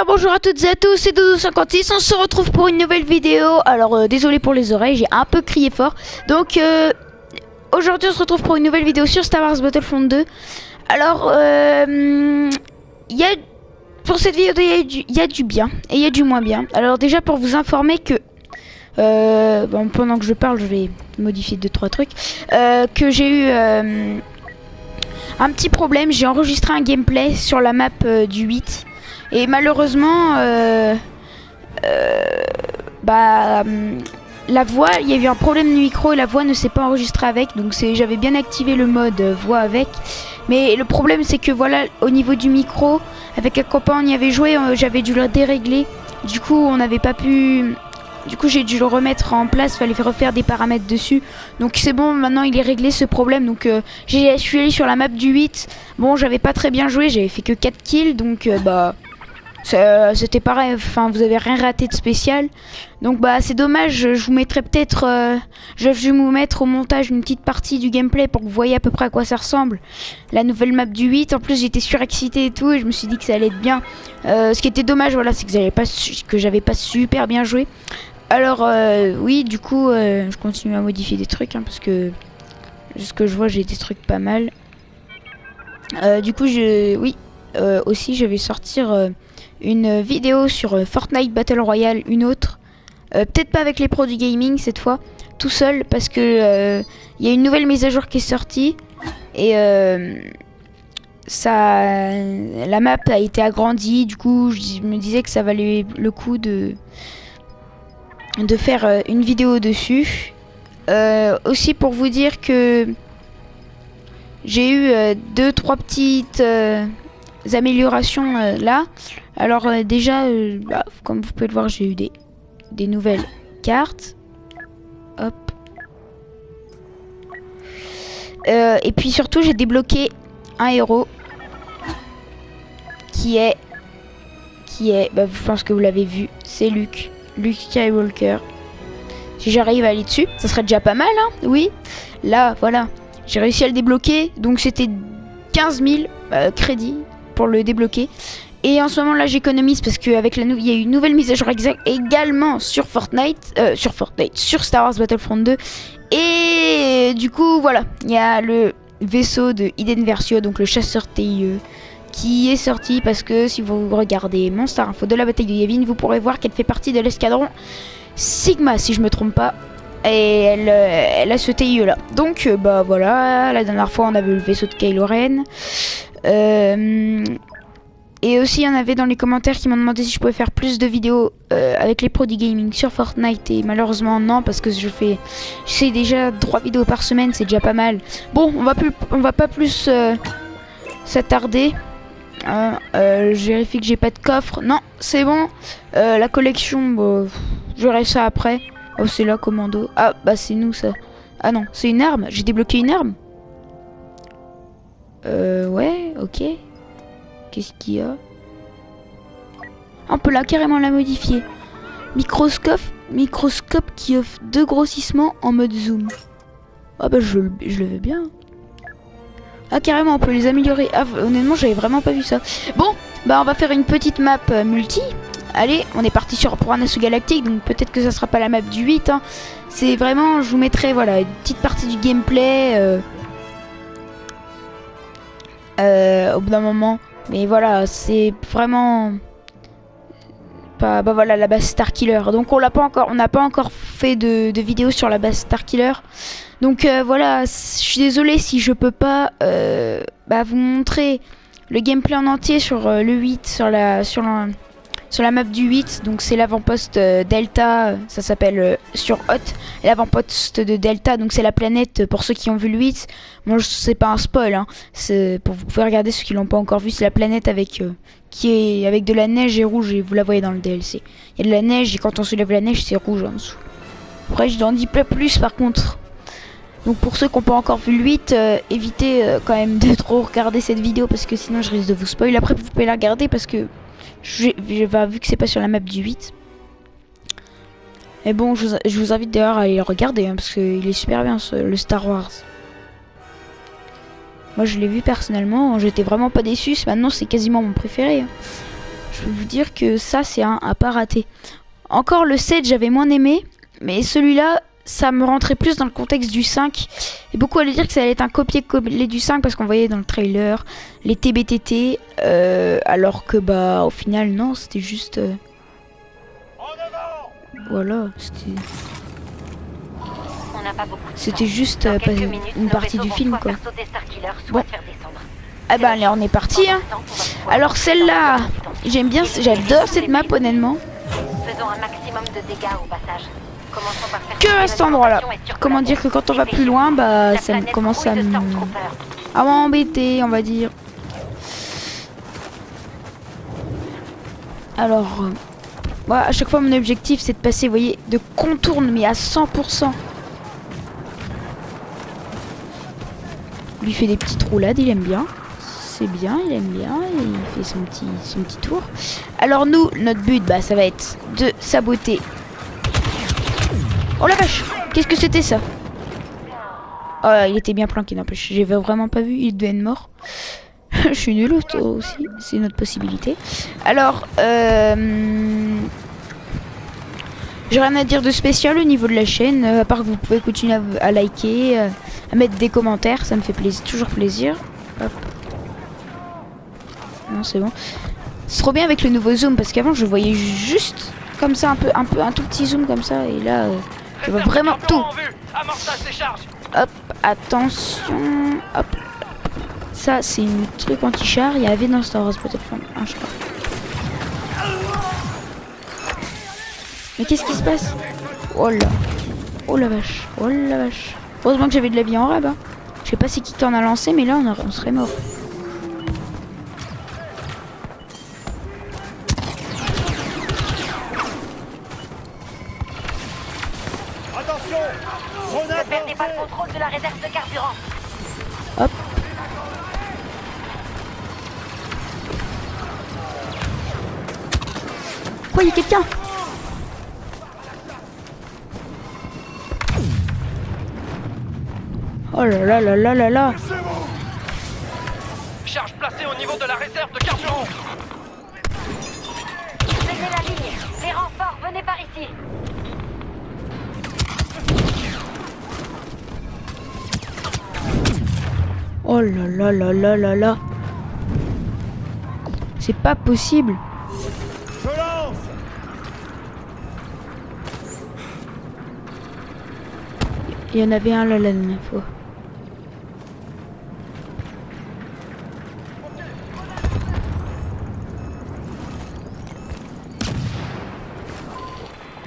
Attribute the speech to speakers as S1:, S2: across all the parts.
S1: Alors bonjour à toutes et à tous, c'est Dodo56, on se retrouve pour une nouvelle vidéo. Alors désolé pour les oreilles, j'ai un peu crié fort. Donc aujourd'hui on se retrouve pour une nouvelle vidéo sur Star Wars Battlefront 2. Alors pour cette vidéo il y a du bien et il y a du moins bien. Alors déjà pour vous informer que bon, pendant que je parle je vais modifier 2-3 trucs, que j'ai eu un petit problème. J'ai enregistré un gameplay sur la map du 8 et malheureusement la voix, il y a eu un problème de micro et la voix ne s'est pas enregistrée avec. Donc j'avais bien activé le mode voix avec, mais le problème c'est que voilà, au niveau du micro, avec un copain on y avait joué, j'avais dû le dérégler. Du coup on n'avait pas pu. Du coup j'ai dû le remettre en place, fallait refaire des paramètres dessus. Donc c'est bon, maintenant il est réglé ce problème. Donc je suis allé sur la map du 8. Bon, j'avais pas très bien joué, j'avais fait que 4 kills. Donc c'était pareil, enfin vous avez rien raté de spécial. Donc c'est dommage, je vous mettrai peut-être je vais vous mettre au montage une petite partie du gameplay pour que vous voyez à peu près à quoi ça ressemble, la nouvelle map du 8. En plus j'étais surexcité et tout, et je me suis dit que ça allait être bien. Ce qui était dommage, voilà, c'est que j'avais pas super bien joué. Alors oui, du coup je continue à modifier des trucs, hein, parce que ce que je vois, j'ai des trucs pas mal. Du coup aussi je vais sortir une vidéo sur Fortnite Battle Royale, une autre. Peut-être pas avec les pros du gaming cette fois, tout seul, parce que y a une nouvelle mise à jour qui est sortie et la map a été agrandie. Du coup je me disais que ça valait le coup de faire une vidéo dessus. Aussi pour vous dire que j'ai eu 2-3 petites améliorations là. Alors déjà comme vous pouvez le voir, j'ai eu des nouvelles cartes. Hop. Et puis surtout j'ai débloqué un héros qui est je pense que vous l'avez vu, c'est Luke Skywalker. Si j'arrive à aller dessus, ça serait déjà pas mal, hein. Oui, là voilà, j'ai réussi à le débloquer. Donc c'était 15 000 crédits pour le débloquer. Et en ce moment là j'économise parce qu'avec il y a eu une nouvelle mise à jour également sur sur Star Wars Battlefront 2. Et du coup voilà, il y a le vaisseau de Iden Versio, donc le chasseur TIE, qui est sorti, parce que si vous regardez Monster Info de la bataille de Yavin, vous pourrez voir qu'elle fait partie de l'escadron Sigma, si je me trompe pas. Et elle a ce TIE là. Donc voilà, la dernière fois on avait le vaisseau de Kylo Ren. Et aussi il y en avait dans les commentaires qui m'ont demandé si je pouvais faire plus de vidéos avec les pros du gaming sur Fortnite. Et malheureusement non, parce que j'essaie déjà 3 vidéos par semaine, c'est déjà pas mal. Bon, on va pas plus s'attarder. Je vérifie que j'ai pas de coffre. Non, c'est bon. La collection, je verrai ça après. Oh, c'est là, commando. Ah, c'est nous, ça. Ah non, c'est une arme. J'ai débloqué une arme. Ouais, ok. Qu'est-ce qu'il y a? On peut là carrément la modifier. Microscope qui offre 2 grossissements en mode zoom. Ah je le veux bien. Ah carrément, on peut les améliorer. Ah honnêtement j'avais vraiment pas vu ça. Bon on va faire une petite map multi. Allez, on est parti pour un assaut galactique. Donc peut-être que ça sera pas la map du 8, hein. C'est vraiment, je vous mettrai voilà une petite partie du gameplay au bout d'un moment. Mais voilà, c'est vraiment pas voilà la base Starkiller. Donc on n'a pas encore fait de vidéo sur la base Starkiller. Donc voilà, je suis désolée si je peux pas vous montrer le gameplay en entier sur le 8, sur la map du 8. Donc c'est l'avant-poste Delta, ça s'appelle sur Hot, l'avant-poste de Delta. Donc c'est la planète, pour ceux qui ont vu le 8. Moi c'est pas un spoil, hein. Vous pouvez regarder ceux qui l'ont pas encore vu. C'est la planète avec de la neige et rouge, et vous la voyez dans le DLC. Il y a de la neige et quand on soulève la neige c'est rouge en dessous. Après je n'en dis pas plus par contre. Donc pour ceux qui n'ont pas encore vu le 8, évitez quand même de trop regarder cette vidéo, parce que sinon je risque de vous spoil. Après vous pouvez la regarder parce que vu que c'est pas sur la map du 8. Mais bon, je vous invite d'ailleurs à aller le regarder, hein, parce qu'il est super bien le Star Wars. Moi je l'ai vu personnellement, j'étais vraiment pas déçu. Maintenant c'est quasiment mon préféré, hein. Je vais vous dire que ça, c'est un à pas rater. Encore le 7, j'avais moins aimé. Mais celui-là, ça me rentrait plus dans le contexte du 5. Et beaucoup allaient dire que ça allait être un copier-coller du 5 parce qu'on voyait dans le trailer les TBTT. Alors que, bah, au final, non, c'était juste... Voilà, c'était... C'était juste une partie du film, quoi. Bon. Ah bah allez, on est parti, hein. Alors celle-là, j'aime bien, j'adore cette map, honnêtement.
S2: Faisons un maximum de dégâts au passage. Commençons par faire
S1: Que à cet endroit-là. Comment dire que quand on va plus loin, bah ça me commence à m'embêter, on va dire. Alors, à chaque fois mon objectif c'est de passer, vous voyez, de contourne, mais à 100%. Lui fait des petites roulades, il aime bien. C'est bien, il aime bien, il fait son petit tour. Alors nous, notre but, bah ça va être de saboter. Oh la vache, qu'est-ce que c'était ça? Oh, il était bien planqué, n'empêche. J'ai vraiment pas vu, il devait être mort. Je suis nul aussi, c'est notre possibilité. Alors, j'ai rien à dire de spécial au niveau de la chaîne, à part que vous pouvez continuer à liker, à mettre des commentaires, ça me fait toujours plaisir. Hop. Non, c'est bon. C'est trop bien avec le nouveau zoom parce qu'avant je voyais juste comme ça un tout petit zoom comme ça et là je vois vraiment tout. Hop, attention. Hop. Ça c'est une truc anti-char. Il y avait dans Star Wars Battlefront 1 je crois. Mais qu'est-ce qui se passe? Oh là. Oh la vache. Oh la vache. Heureusement que j'avais de la vie en rab. Hein. Je sais pas c'est qui en a lancé mais là on serait mort.
S2: Ne perdez pas le contrôle de la réserve de carburant.
S1: Hop. Quoi, il y a quelqu'un? Oh là là là là là là.
S3: Charge placée au niveau de la réserve de carburant.
S2: Suivez la ligne. Les renforts, venez par ici.
S1: Oh là là là là là là. C'est pas possible.
S4: Je lance.
S1: Il y en avait un là la dernière fois.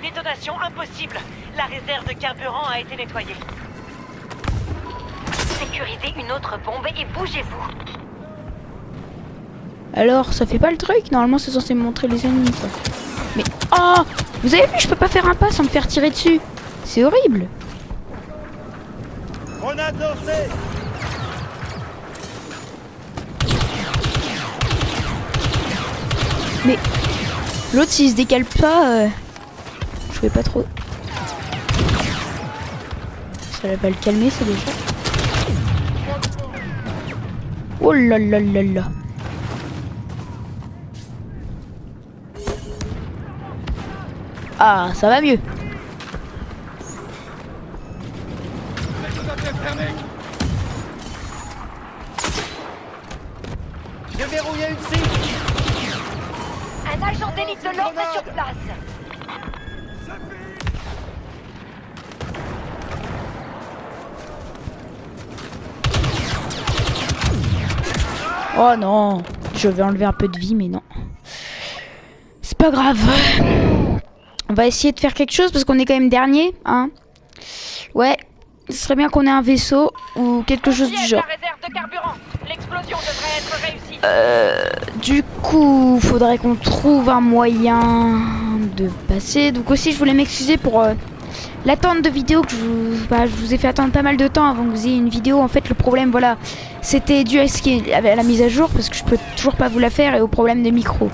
S2: Détonation impossible. La réserve de carburant a été nettoyée. Sécurisez une autre bombe et bougez-vous.
S1: Alors, ça fait pas le truc? Normalement, c'est censé me montrer les ennemis, ça. Mais, oh! Vous avez vu, je peux pas faire un pas sans me faire tirer dessus. C'est horrible.
S4: Grenade lancée.
S1: Mais, l'autre, s'il se décale pas, je vais pas trop. Ça va le calmer, ça déjà. Oh là là là là. Ah, ça va mieux.
S4: J'ai verrouillé une cible.
S2: Un agent d'élite de l'ordre est sur place.
S1: Oh non, je vais enlever un peu de vie, mais non. C'est pas grave. On va essayer de faire quelque chose parce qu'on est quand même dernier, hein. Ouais, ce serait bien qu'on ait un vaisseau ou quelque chose du genre.
S2: La réserve de carburant. L'explosion devrait être réussie.
S1: Du coup, faudrait qu'on trouve un moyen de passer. Donc aussi, je voulais m'excuser pour l'attente de vidéo que je vous ai fait attendre pas mal de temps avant que vous ayez une vidéo. En fait, le problème, voilà, c'était dû à la mise à jour parce que je peux toujours pas vous la faire et au problème des micros.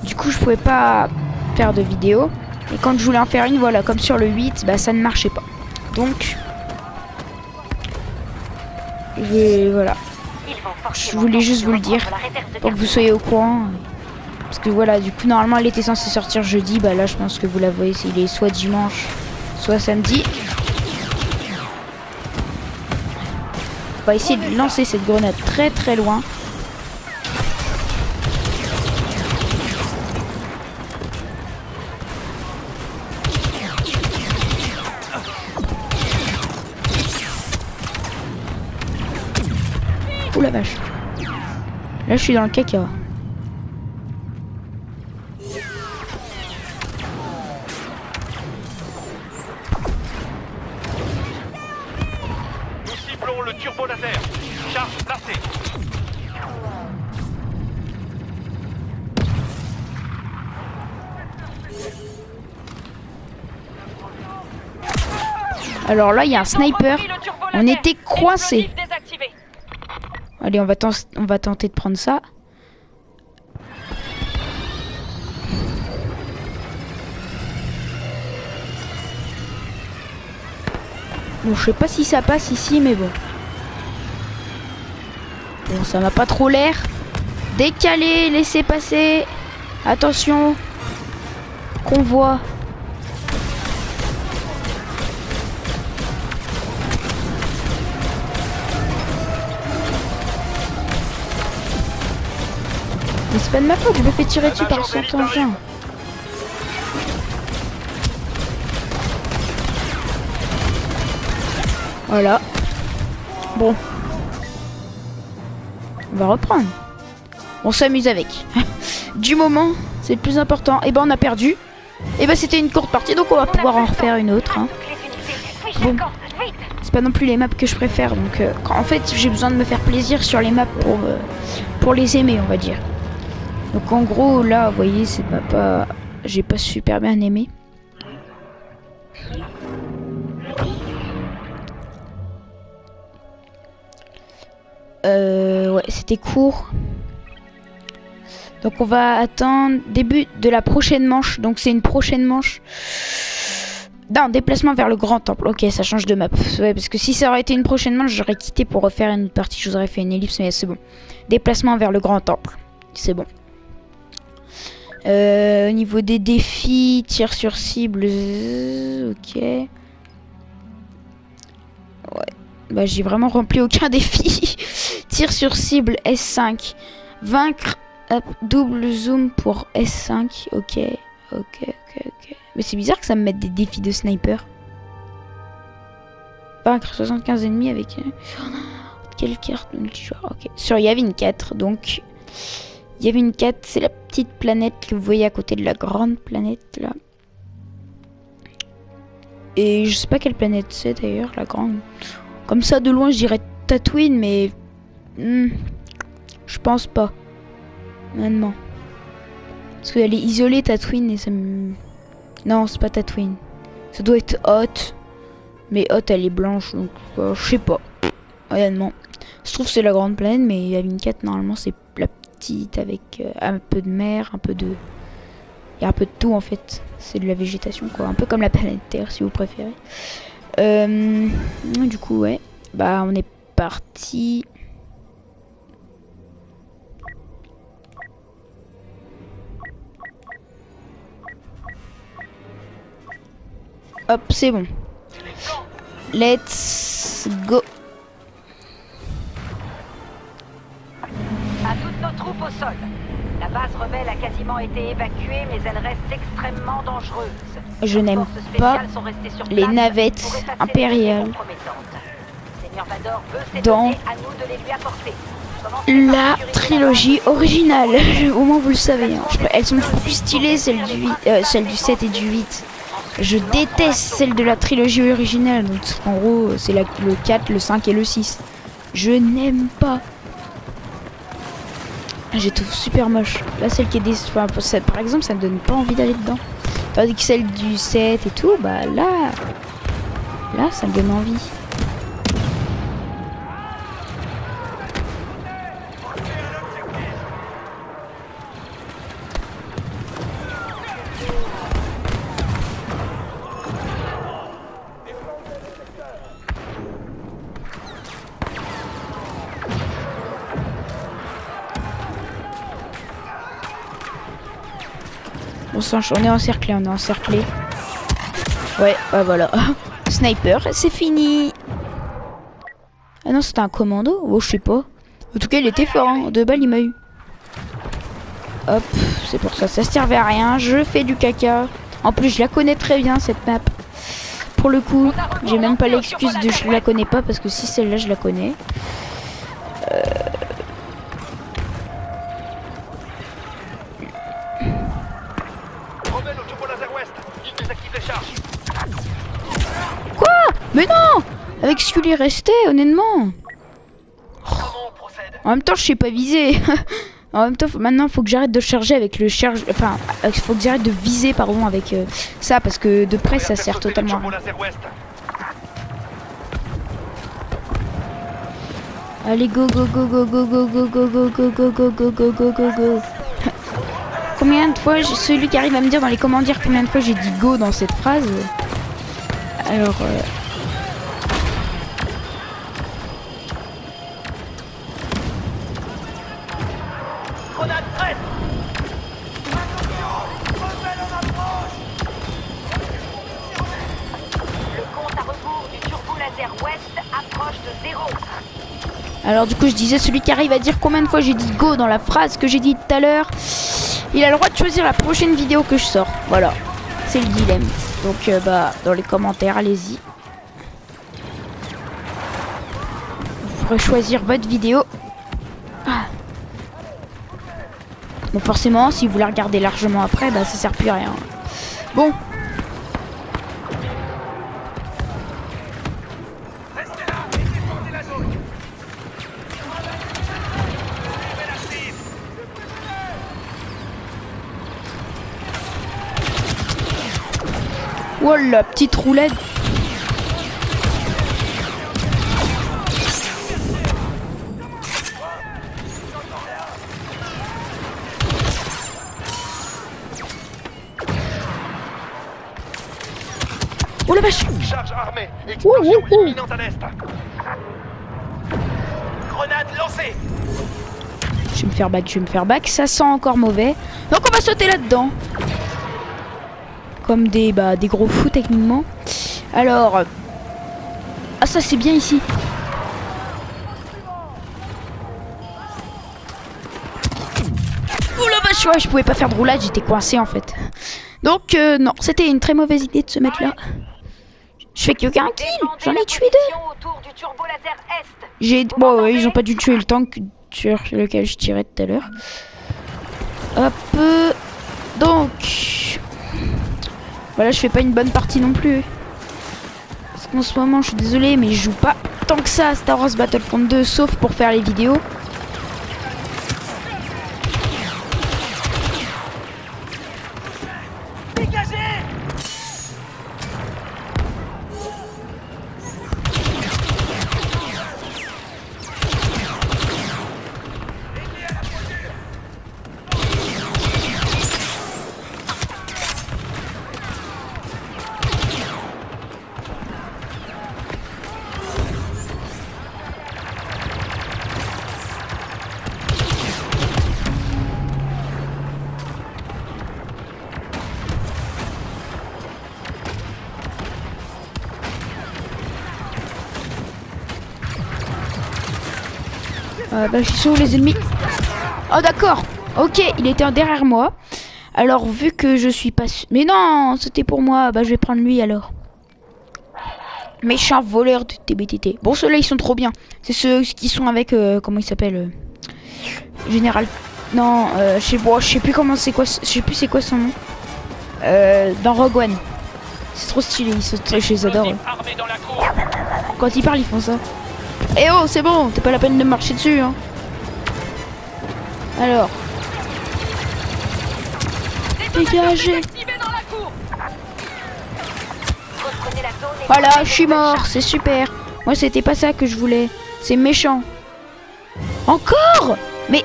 S1: Du coup, je pouvais pas faire de vidéo. Et quand je voulais en faire une, voilà, comme sur le 8, bah ça ne marchait pas. Donc, voilà. Je voulais juste vous le dire pour que vous soyez au courant. Parce que voilà, du coup, normalement, elle était censée sortir jeudi. Bah là, je pense que vous la voyez, il est soit dimanche, soit samedi. On va essayer de lancer cette grenade très très loin. Ouh la vache. Là, je suis dans le caca.
S3: Nous ciblons le turbo laser. Charge placée.
S1: Alors là, il y a un sniper. On était coincés. Allez, on va tenter de prendre ça. Bon, je sais pas si ça passe ici, mais bon. Bon, ça m'a pas trop l'air. Décaler, laisser passer. Attention. Convoi. Mais c'est pas de ma faute, je me fais tirer dessus par son engin. Voilà. Bon. On va reprendre. On s'amuse avec. Du moment, c'est le plus important. Et ben on a perdu. Et ben c'était une courte partie, donc on va pouvoir en refaire une autre. Hein. Bon. C'est pas non plus les maps que je préfère, donc en fait j'ai besoin de me faire plaisir sur les maps pour les aimer, on va dire. Donc en gros là, vous voyez, c'est pas j'ai pas super bien aimé. Ouais, c'était court. Donc on va attendre début de la prochaine manche. Donc c'est une prochaine manche. Non, déplacement vers le grand temple. Ok, ça change de map. Ouais, parce que si ça aurait été une prochaine manche, j'aurais quitté pour refaire une partie. Je vous aurais fait une ellipse, mais c'est bon. Déplacement vers le grand temple. C'est bon. Au niveau des défis, tir sur cible. Ok. Ouais. Bah j'ai vraiment rempli aucun défi. Tir sur cible S5. Vaincre. Hop, double zoom pour S5. Ok. Mais c'est bizarre que ça me mette des défis de sniper. Vaincre 75 ennemis avec... Quelle carte multijoueur? Ok. Sur Yavin 4, donc... Yavin 4, c'est la petite planète que vous voyez à côté de la grande planète, là. Et je sais pas quelle planète c'est, d'ailleurs, la grande. Comme ça, de loin, je dirais Tatooine, mais... je pense pas. Maintenant. Parce qu'elle est isolée, Tatooine, et ça me... Non, c'est pas Tatooine. Ça doit être Hoth. Mais Hoth, elle est blanche, donc je sais pas. Honnêtement. Je trouve que c'est la grande planète, mais Yavin 4, normalement, c'est la petite avec un peu de mer, un peu de... Il y a un peu de tout, en fait. C'est de la végétation, quoi. Un peu comme la planète Terre, si vous préférez. Du coup, ouais. Bah, on est parti... Hop, c'est bon. Let's go.
S2: À toutes nos troupes au sol. La base rebelle a quasiment été évacuée, mais elle reste extrêmement dangereuse.
S1: Je n'aime pas les navettes impériales dans la trilogie originale. Au moins vous le savez. Hein. Elles sont plus stylées, celles du 7 et du 8. Je déteste celle de la trilogie originale. Donc en gros, c'est le 4, le 5 et le 6. Je n'aime pas. J'ai tout super moche. Là, celle qui est par exemple, ça me donne pas envie d'aller dedans. Tandis que celle du 7 et tout, bah là, ça me donne envie. On est encerclé, on est encerclé. Ouais, voilà. Sniper, c'est fini. Ah non, c'était un commando? Oh, je sais pas. En tout cas, il était fort, hein. 2 balles, il m'a eu. Hop, c'est pour ça, ça servait à rien. Je fais du caca. En plus, je la connais très bien, cette map. Pour le coup, j'ai même pas l'excuse de je la connais pas, parce que si celle-là, je la connais.
S3: Rebelle au turbo laser ouest. Il désactive les charges.
S1: Quoi? Mais non! Avec ce qu'il est resté, honnêtement.
S3: Comment on procède?
S1: En même temps, je sais pas viser. En même temps, maintenant, faut que j'arrête de charger avec le charge. Enfin, faut que j'arrête de viser, pardon, avec ça, parce que de près, ça sert totalement à rien.
S3: Turbo laser ouest.
S1: Allez, go, go, go, go, go, go, go, go, go, go, go, go, go, go, go, go, go. Combien de fois, celui qui arrive à me dire dans les commentaires combien de fois j'ai dit go dans cette phrase. Alors...
S3: Grenade prête.
S2: Le compte à rebours du turbo laser ouest approche de 0.
S1: Alors du coup je disais, celui qui arrive à dire combien de fois j'ai dit go dans la phrase que j'ai dit tout à l'heure, il a le droit de choisir la prochaine vidéo que je sors. Voilà, c'est le dilemme. Donc bah dans les commentaires, allez-y. Vous pourrez choisir votre vidéo. Ah. Bon forcément, si vous la regardez largement après, bah ça sert plus à rien. Bon. Oh la petite roulette. Oh la vache.
S3: Charge armée. Explosion imminente à l'est. Grenade lancée.
S1: Je vais me faire back, je vais me faire back. Ça sent encore mauvais. Donc on va sauter là-dedans. Comme des gros fous techniquement. Alors... Ah ça c'est bien ici. Oh la vache, ouais, je pouvais pas faire de roulade, j'étais coincé en fait. Donc non, c'était une très mauvaise idée de se mettre là. Je fais que qu'un kill, j'en ai tué 2. J'ai... Bon ouais, ils ont pas dû tuer le tank sur lequel je tirais tout à l'heure. Hop. Donc... Voilà, je fais pas une bonne partie non plus. Parce qu'en ce moment, je suis désolée, mais je joue pas tant que ça à Star Wars Battlefront 2, sauf pour faire les vidéos. Bah, je suis sur les ennemis. Oh d'accord. Ok, il était derrière moi. Alors vu que je suis pas... Mais non, c'était pour moi. Bah je vais prendre lui alors. Méchant voleur de TBTT. Bon ceux-là ils sont trop bien. C'est ceux qui sont avec... comment il s'appelle Général... Non, je sais plus comment c'est quoi... Je sais plus c'est quoi son nom. Dans Rogue One. C'est trop stylé, je les adore. Quand ils parlent ils font ça. Eh oh, c'est bon, t'es pas la peine de marcher dessus, hein. Alors. Dégagez. Voilà, je suis mort, c'est super. Moi, c'était pas ça que je voulais. C'est méchant. Encore? Mais...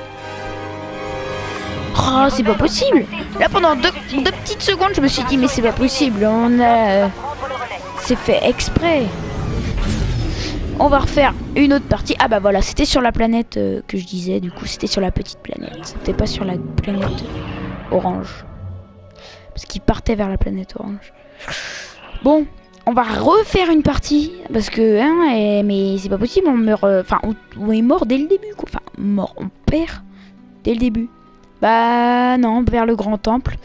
S1: Oh, c'est pas possible. Là, pendant deux petites secondes, je me suis dit, mais c'est pas possible. On a... C'est fait exprès. On va refaire une autre partie. Ah bah voilà, c'était sur la planète que je disais. Du coup, c'était sur la petite planète. C'était pas sur la planète orange. parce qu'il partait vers la planète orange. Bon, on va refaire une partie parce que mais c'est pas possible, on meurt, enfin on est mort dès le début quoi. Enfin mort, on perd dès le début. Bah non, vers le grand temple.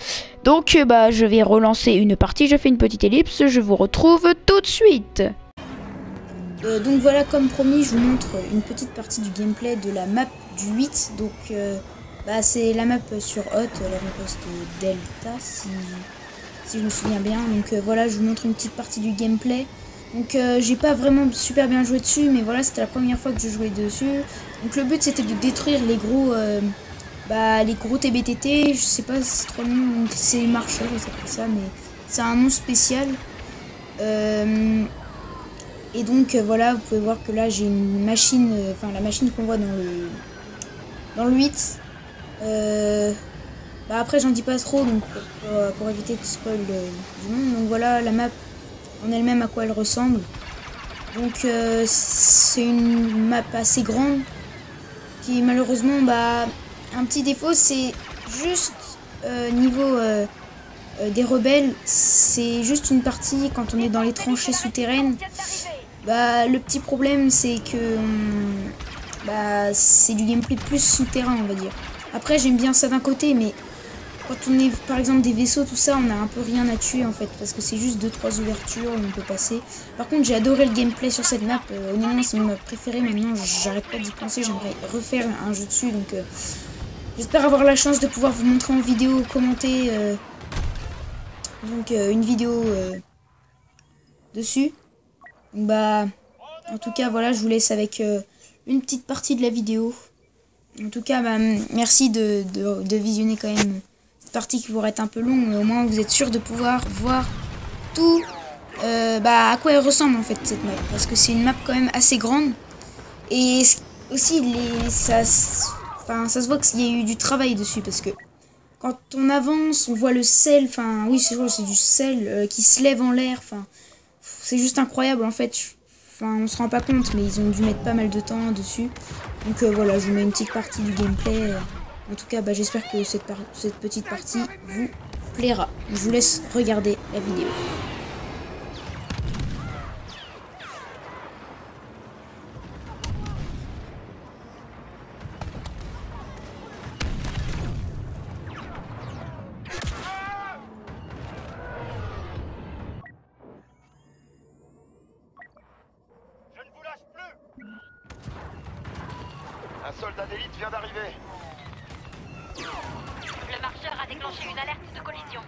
S1: Donc bah je vais relancer une partie, je fais une petite ellipse, je vous retrouve tout de suite. Donc voilà, comme promis, je vous montre une petite partie du gameplay de la map du 8. Donc bah, c'est la map sur Hot, l'avant-poste Delta, si je me souviens bien. Donc voilà, je vous montre une petite partie du gameplay. Donc j'ai pas vraiment super bien joué dessus, mais voilà, c'était la première fois que je jouais dessus. Donc le but c'était de détruire les gros TBTT, je sais pas si c'est trop le nom, c'est marcheurs, ça s'appelle ça, mais c'est un nom spécial. Et donc voilà, vous pouvez voir que là j'ai une machine, enfin la machine qu'on voit dans le 8. Bah après j'en dis pas trop donc pour éviter de spoil du monde. Donc voilà la map en elle-même, à quoi elle ressemble. Donc c'est une map assez grande qui malheureusement un petit défaut, c'est juste niveau des rebelles, c'est juste une partie quand on est dans les tranchées souterraines. Bah le petit problème c'est que c'est du gameplay plus souterrain on va dire. Après j'aime bien ça d'un côté, mais quand on est par exemple des vaisseaux tout ça, on a un peu rien à tuer en fait parce que c'est juste 2-3 ouvertures où on peut passer. Par contre j'ai adoré le gameplay sur cette map, honnêtement c'est ma préférée. Maintenant j'arrête pas d'y penser, j'aimerais refaire un jeu dessus, donc j'espère avoir la chance de pouvoir vous montrer en vidéo, commenter une vidéo dessus. Donc, en tout cas voilà, je vous laisse avec une petite partie de la vidéo. En tout cas merci de visionner quand même cette partie qui pourrait être un peu longue, mais au moins vous êtes sûr de pouvoir voir tout à quoi elle ressemble en fait cette map, parce que c'est une map quand même assez grande. Et aussi ça se voit qu'il y a eu du travail dessus, parce que quand on avance on voit le sel, enfin oui c'est du sel qui se lève en l'air, enfin c'est juste incroyable en fait. Enfin on se rend pas compte, mais ils ont dû mettre pas mal de temps dessus. Donc voilà, je vous mets une petite partie du gameplay. En tout cas j'espère que cette petite partie vous plaira. Je vous laisse regarder la vidéo.
S3: Un soldat d'élite vient d'arriver.
S2: Le marcheur a déclenché une alerte de collision.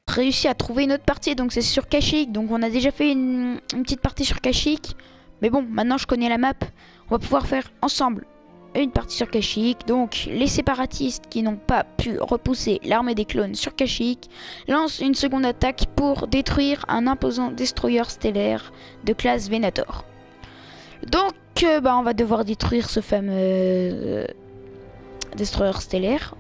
S1: Réussi à trouver une autre partie, donc c'est sur Kashyyyk. Donc on a déjà fait une petite partie sur Kashyyyk, mais bon maintenant je connais la map, on va pouvoir faire ensemble une partie sur Kashyyyk. Donc les séparatistes qui n'ont pas pu repousser l'armée des clones sur Kashyyyk lancent une seconde attaque pour détruire un imposant destroyer stellaire de classe Venator. Donc on va devoir détruire ce fameux destroyer stellaire.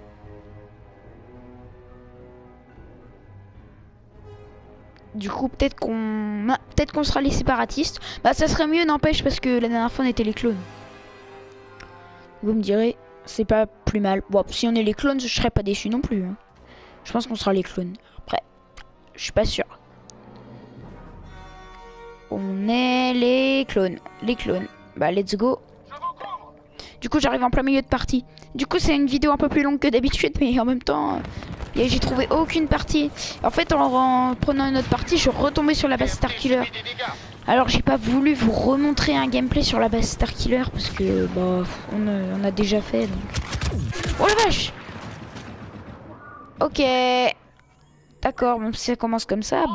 S1: Du coup, peut-être qu'on sera les séparatistes. Ça serait mieux, n'empêche, parce que la dernière fois, on était les clones. Vous me direz, c'est pas plus mal. Bon, si on est les clones, je serais pas déçu non plus. Hein. Je pense qu'on sera les clones. Après, je suis pas sûr. On est les clones. Les clones. Let's go. Du coup, j'arrive en plein milieu de partie. Du coup, c'est une vidéo un peu plus longue que d'habitude, mais en même temps... j'ai trouvé aucune partie. En fait, en prenant une autre partie, je suis retombé sur la base Starkiller. Alors, j'ai pas voulu vous remontrer un gameplay sur la base Starkiller parce que on a déjà fait. Donc... Oh la vache! Ok. D'accord, même si ça commence comme ça,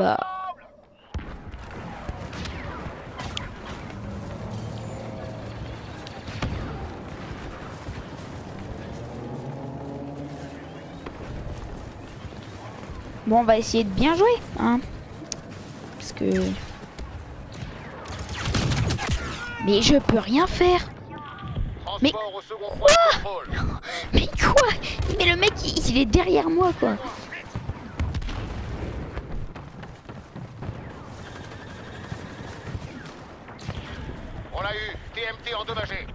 S1: Bon, on va essayer de bien jouer, hein. Parce que Mais je peux rien faire. Mais
S3: Transport au second point de contrôle.
S1: Mais quoi? Mais le mec, il est derrière moi, quoi.
S3: On l'a eu. TMT endommagé.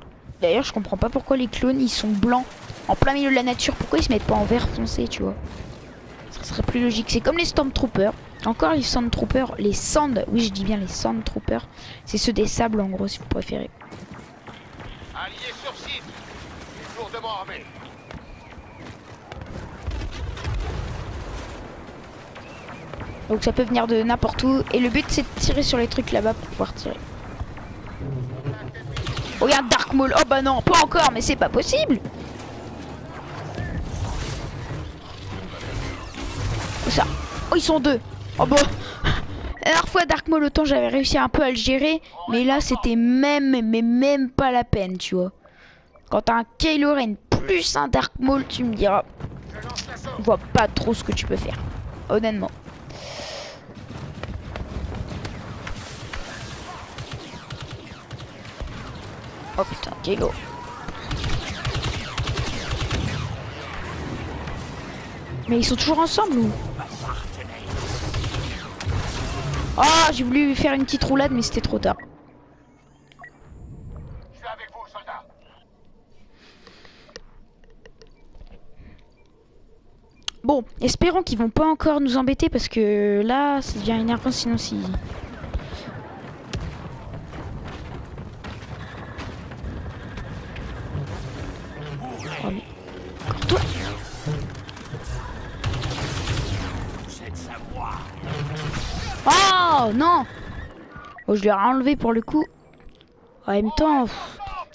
S1: D'ailleurs, je comprends pas pourquoi les clones, ils sont blancs. En plein milieu de la nature, pourquoi ils se mettent pas en vert foncé, tu vois? Ça serait plus logique. C'est comme les Stormtroopers. Encore les Sandtroopers, les Sand, oui je dis bien les Sandtroopers. C'est ceux des sables en gros si vous préférez.
S3: Alliés sur site. Lourdement armés.
S1: Donc ça peut venir de n'importe où. Et le but c'est de tirer sur les trucs là-bas pour pouvoir tirer. Oh, regarde Dark Maul. Oh bah non, pas encore, mais c'est pas possible. Où ça? Oh ils sont deux. Oh bon. La dernière fois Dark Maul autant j'avais réussi un peu à le gérer. Mais là c'était même pas la peine tu vois. Quand t'as un Kylo Ren plus un Dark Maul tu me diras. Je vois pas trop ce que tu peux faire. Honnêtement. Oh putain, Diego. Mais ils sont toujours ensemble ou? Ah, j'ai voulu faire une petite roulade mais c'était trop tard.
S3: Je suis avec vous, soldat.
S1: Bon, espérons qu'ils vont pas encore nous embêter parce que là, ça devient énervant sinon si... Oh, mais... Encore toi. Oh non. Oh, je l'ai enlevé pour le coup. En même temps,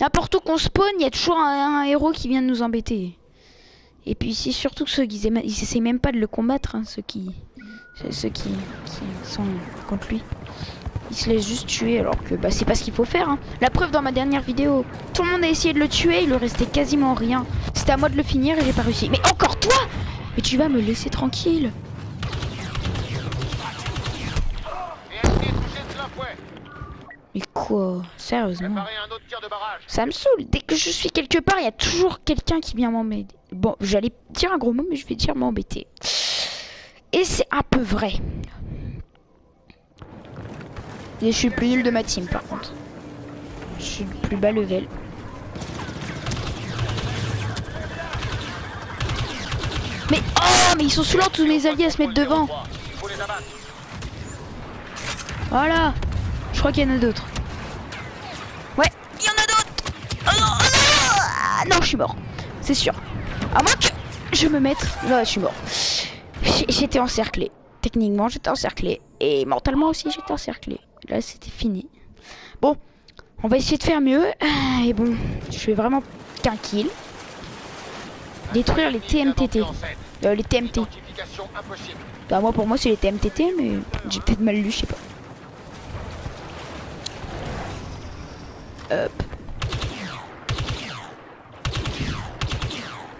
S1: n'importe où qu'on spawn, il y a toujours un héros qui vient de nous embêter. Et puis c'est surtout ceux qui essaient même pas de le combattre, hein, ceux qui sont contre lui. Ils se laissent juste tuer alors que bah, c'est pas ce qu'il faut faire. Hein. La preuve dans ma dernière vidéo, tout le monde a essayé de le tuer, il lui restait quasiment rien. C'était à moi de le finir et j'ai pas réussi. Mais encore toi? Mais tu vas me laisser tranquille. Mais quoi? Sérieusement?
S3: Un autre tir de barrage.
S1: Ça me saoule. Dès que je suis quelque part, il y a toujours quelqu'un qui vient m'embêter. Bon, j'allais dire un gros mot, mais je vais dire m'embêter. Et c'est un peu vrai. Et je suis le plus nul de ma team, par contre. Je suis le plus bas level. Mais oh, mais ils sont saoulants tous les alliés à se mettre devant. Voilà. Je crois qu'il y en a d'autres. Ouais, il y en a d'autres. Oh non, oh non, ah non, je suis mort. C'est sûr. À moins que je me mette... Là, je suis mort. J'étais encerclé. Techniquement, j'étais encerclé. Et mentalement aussi, j'étais encerclé. Là, c'était fini. Bon, on va essayer de faire mieux. Et bon, je fais vraiment qu'un kill. Détruire les TMTT. Les TMT. Bah, moi, pour moi, c'est les TMTT, mais j'ai peut-être mal lu, je sais pas. Hop.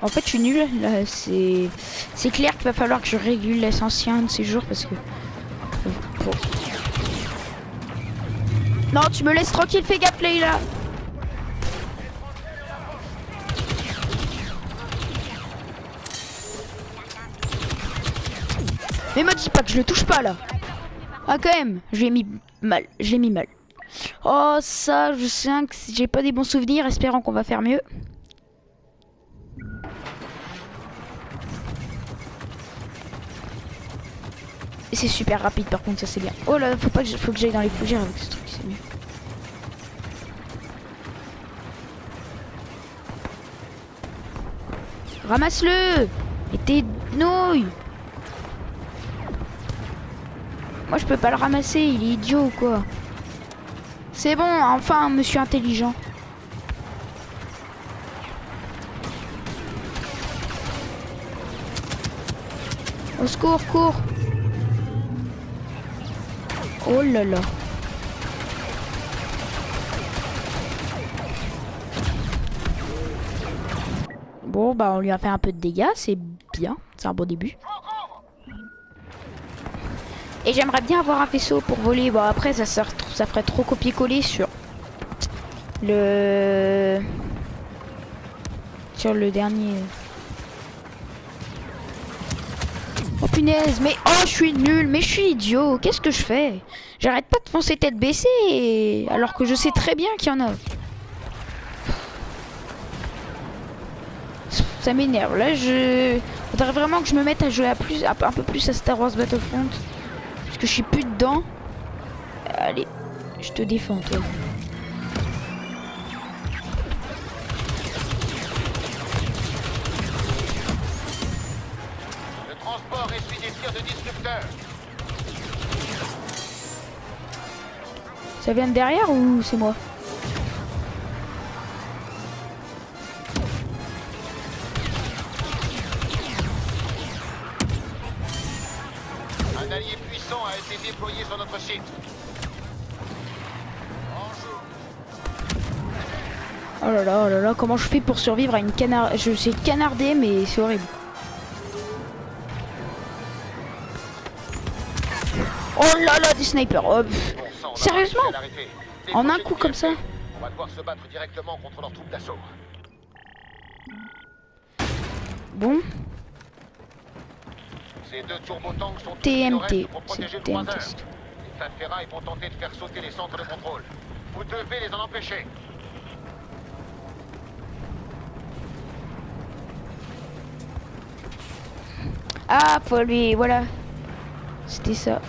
S1: En fait, je suis nul. Là, c'est clair qu'il va falloir que je régule l'essentiel un de ces jours parce que. Non, tu me laisses tranquille, fais gaffe, Leïla. Mais me dis pas que je le touche pas là. Ah quand même, je l'ai mis mal. Je l'ai mis mal. Oh ça, je sais que j'ai pas des bons souvenirs, espérons qu'on va faire mieux. Et c'est super rapide par contre, ça c'est bien. Oh là, faut que j'aille dans les fougères avec ce truc, c'est mieux. Ramasse-le. Et tes nouilles. Moi je peux pas le ramasser, il est idiot ou quoi? C'est bon, enfin monsieur intelligent. Au secours, cours. Oh là là. Bon bah on lui a fait un peu de dégâts, c'est bien, c'est un bon début. Et j'aimerais bien avoir un vaisseau pour voler. Bon après ça ferait trop copier-coller sur Le... Sur le dernier. Oh punaise, mais oh je suis nul, mais je suis idiot, qu'est-ce que je fais? J'arrête pas de foncer tête baissée alors que je sais très bien qu'il y en a. Ça m'énerve, là je... Faudrait vraiment que je me mette à jouer un peu plus à Star Wars Battlefront. Parce que je suis plus dedans. Allez, je te défends toi.
S3: Le transport essuie des tirs de disrupteurs.
S1: Ça vient de derrière ou c'est moi?
S3: Un allié puissant a été déployé sur notre site.
S1: Oh là là, comment je fais pour survivre à une canard... Je sais canarder, mais c'est horrible. Oh là là, des snipers. Oh, sérieusement? En un coup comme ça?
S3: On va devoir se battre directement contre leurs troupes d'assaut.
S1: Bon.
S3: Ces deux turbotanks sont
S1: TMT.
S3: pour protéger le
S1: TMT.
S3: croiseur. Les tas de ferraille vont tenter de faire sauter les centres de contrôle. Vous devez les en empêcher.
S1: Ah, faut lui... Voilà. C'était ça.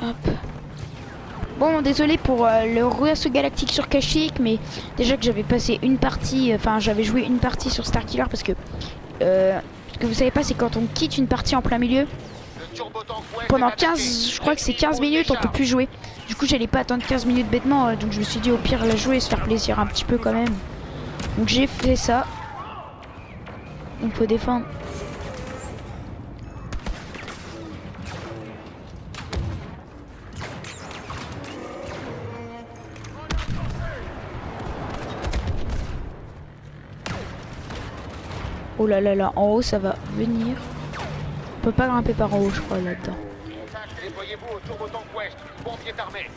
S1: Hop. Bon, désolé pour le réassaut galactique sur Kashyyyk, mais déjà que j'avais passé une partie... Enfin, j'avais joué une partie sur Starkiller parce que... ce que vous savez pas, c'est quand on quitte une partie en plein milieu, pendant 15... Je crois que c'est 15 minutes, on peut plus jouer. Du coup, j'allais pas attendre 15 minutes bêtement, donc je me suis dit au pire la jouer et se faire plaisir un petit peu quand même. Donc j'ai fait ça. On peut défendre. Oh là là là, en haut ça va venir. On peut pas grimper par en haut je crois là-dedans.
S3: Déployez-vous au turbotank ouest, pompier armé.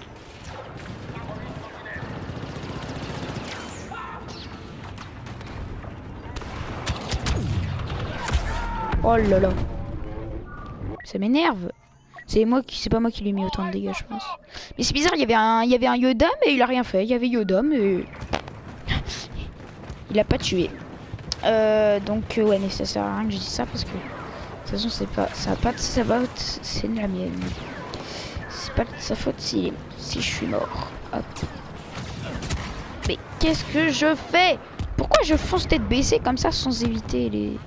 S1: Oh là là. Ça m'énerve. C'est pas moi qui lui ai mis autant de dégâts je pense. Mais c'est bizarre, il y avait un Yoda mais il a rien fait. Il y avait Yoda mais... il a pas tué. Donc ouais mais ça sert à rien que je dise ça parce que... De toute façon c'est pas... Ça va pas de sa faute, c'est de la mienne. C'est pas de sa faute si je suis mort. Hop. Mais qu'est-ce que je fais? Pourquoi je fonce tête baissée comme ça sans éviter les...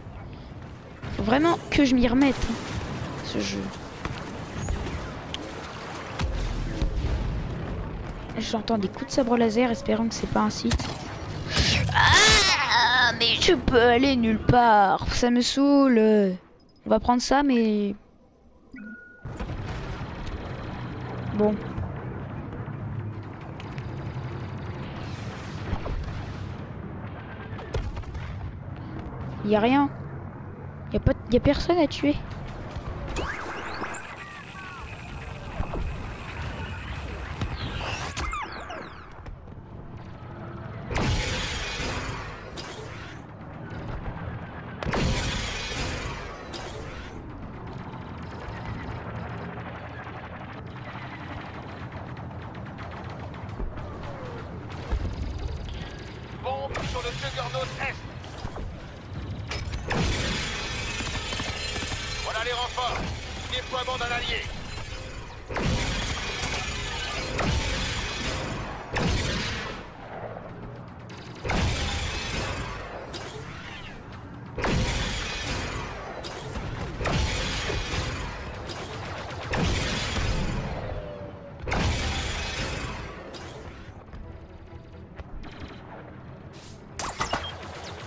S1: Faut vraiment que je m'y remette, hein, ce jeu. J'entends des coups de sabre laser, espérant que c'est pas un site. Ah, mais je peux aller nulle part. Ça me saoule. On va prendre ça, mais... Bon. Y a rien. Y a personne à tuer.
S3: Bombe sur le Juggernaut Est. Voilà les renforts. Déploiement d'un allié.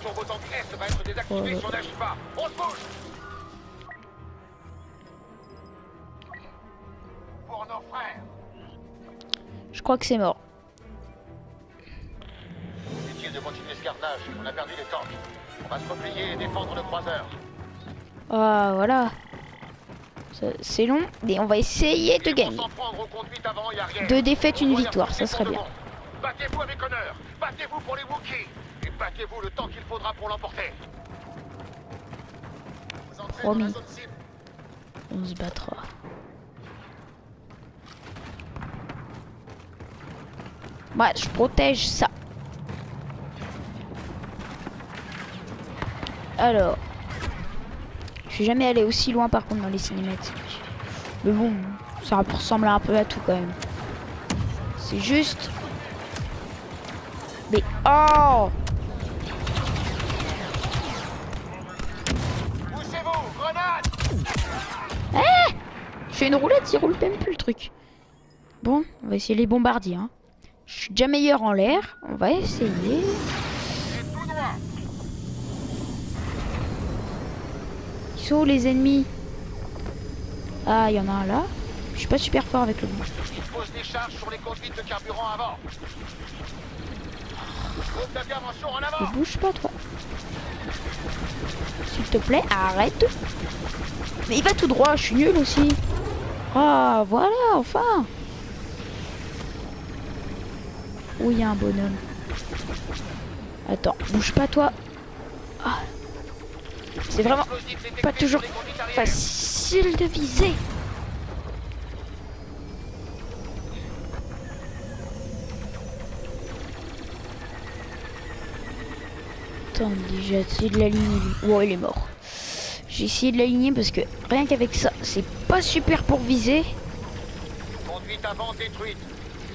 S3: Turbotank Est va être désactivé si on n'agit pas. On se bouge. Pour nos frères.
S1: Je crois que c'est mort.
S3: Inutile de continuer ce carnage. On a perdu les tanks. On va se replier et défendre le croiseur.
S1: Ah, voilà. C'est long, mais on va essayer de gagner. 2 défaites, une victoire, ça serait bien.
S3: Battez-vous avec honneur. Battez-vous pour les Wookiees. Et battez-vous le temps qu'il faudra pour l'emporter. Vous entrez dans la
S1: Promis.
S3: zone cible.
S1: On se battra. Ouais, je protège ça. Alors, je suis jamais allé aussi loin par contre dans les cinématiques. Mais bon, ça ressemble un peu à tout quand même. C'est juste. Mais oh!
S3: Poussez-vous, grenade!
S1: Eh! Je fais une roulette, il roule même plus le truc. Bon, on va essayer les bombardiers. Hein. Je suis déjà meilleur en l'air. On va essayer.
S3: Et tout droit.
S1: Ils sont où les ennemis? Ah, il y en a un là. Je suis pas super fort avec le bon.
S3: Il pose des charges sur les conduites de carburant avant. Groupe d'intervention en avant.
S1: Ne bouge pas, toi. S'il te plaît, arrête. Mais il va tout droit, je suis nul aussi. Ah, voilà, enfin. Où il y a un bonhomme. Attends, bouge pas, toi. Ah. C'est vraiment pas toujours facile de viser. Attends, j'ai essayé de l'aligner. Oh, il est mort. J'ai essayé de l'aligner parce que rien qu'avec ça, c'est pas super pour viser.
S3: Conduite avant détruite.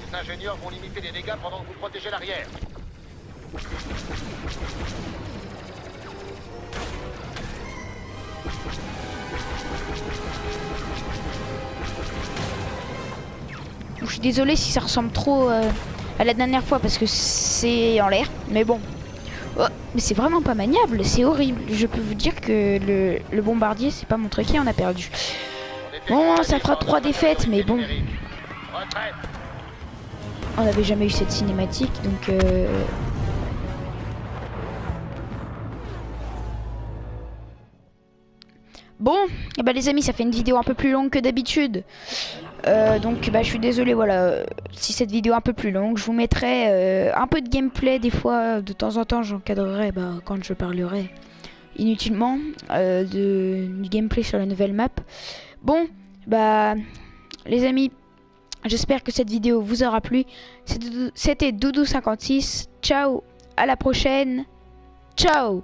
S3: Les ingénieurs vont limiter les dégâts pendant que vous protégez l'arrière.
S1: Je suis désolé si ça ressemble trop à la dernière fois parce que c'est en l'air. Mais bon. Oh, mais c'est vraiment pas maniable, c'est horrible. Je peux vous dire que le bombardier, c'est pas mon truc et on a perdu. Bon, ça fera 3 défaites, mais bon.
S3: Retraite.
S1: On n'avait jamais eu cette cinématique, donc... Bon, eh ben les amis, ça fait une vidéo un peu plus longue que d'habitude. Donc bah, je suis désolé, voilà, si cette vidéo est un peu plus longue, je vous mettrai un peu de gameplay des fois, de temps en temps j'encadrerai quand je parlerai inutilement du gameplay sur la nouvelle map. Bon, bah les amis, j'espère que cette vidéo vous aura plu. C'était Doudou56, ciao, à la prochaine, ciao.